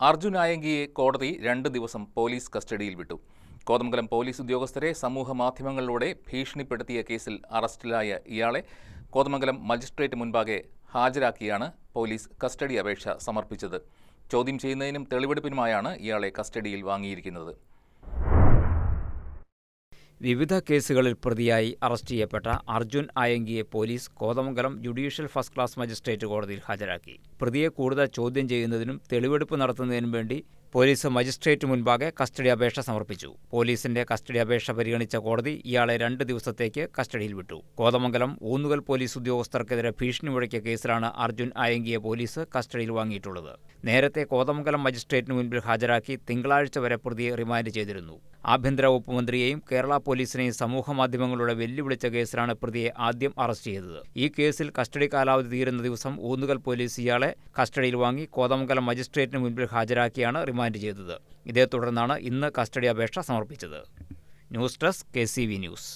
അർജുൻ ആയങ്കിയെ കോടതി 2 ദിവസം പോലീസ് കസ്റ്റഡിയിൽ വിട്ടു. കോതമംഗലം പോലീസ് ഉദ്യോഗസ്ഥരെ സമൂഹമാധ്യമങ്ങളിലൂടെ ഭീഷണിപ്പെടുത്തിയ കേസിൽ അറസ്റ്റിലായ ഇയാളെ കോതമംഗലം മജിസ്ട്രേറ്റ് മുൻപാകെ ഹാജരാക്കിയാണ് പോലീസ് കസ്റ്റഡി അപേക്ഷ സമർപ്പിച്ചത്. ചോദ്യം ചെയ്യുന്നതിനും തെളിവെടുപ്പിനുമായാണ് ഇയാളെ കസ്റ്റഡിയിൽ വാങ്ങിയിരിക്കുന്നത്. വിവിധ കേസുകളിൽ പ്രതിയായി അറസ്റ്റ് ചെയ്യപ്പെട്ട അർജുൻ ആയങ്കിയെ police Kothamangalam judicial first class magistrate കോടതിയിൽ ഹാജരാക്കി. പ്രതിയെ കൂടുതൽ ചോദ്യം ചെയ്യുന്നതിനും തെളിവെടുപ്പ് നടത്തുന്നതിനും വേണ്ടി പോലീസ് മജിസ്ട്രേറ്റ് മുൻപാകെ കസ്റ്റഡി അപേക്ഷ സമർപ്പിച്ചു. പോലീസിന്റെ കസ്റ്റഡി അപേക്ഷ പരിഗണിച്ച കോടതി ഇയാളെ 2 ദിവസത്തേക്ക് കസ്റ്റഡിയിൽ വിട്ടു. കോതമംഗലം ഊന്നുകൽ പോലീസ് ഉദ്യോഗസ്ഥർക്കെതിരെ ഭീഷണി മുഴക്കിയ കേസിലാണ് അർജുൻ ആയങ്കിയെ പോലീസ് കസ്റ്റഡിയിൽ വാങ്ങിയിട്ടുള്ളത്. നേരത്തെ കോതമംഗലം മജിസ്ട്രേറ്റിന് മുൻപിൽ ഹാജരാക്കി തിങ്കളാഴ്ച വരെ പ്രതിയെ റിമാൻഡ് ചെയ്തിരുന്നു. ആഭ്യന്തര വകുപ്പ് മന്ത്രിയെയും കേരള പോലീസിനെയും സമൂഹമാധ്യമങ്ങളിലൂടെ വെല്ലുവിളിച്ച കേസിലാണ് പ്രതിയെ ആദ്യം അറസ്റ്റ് ചെയ്തത്. ഈ കേസിൽ കസ്റ്റഡി കാലാവധി തീരുന്ന ദിവസം ഊന്നുകൽ പോലീസ് ഇയാളെ കസ്റ്റഡിയിൽ വാങ്ങി കോതമംഗലം മജിസ്ട്രേറ്റിന് മുൻപിൽ ഹാജരാക്കിയാണ് റിമാൻഡ് ചെയ്തത്. ഇതേ തുടർന്നാണ് ഇന്ന് കസ്റ്റഡി അപേക്ഷ സമർപ്പിച്ചത്. News desk KCV news.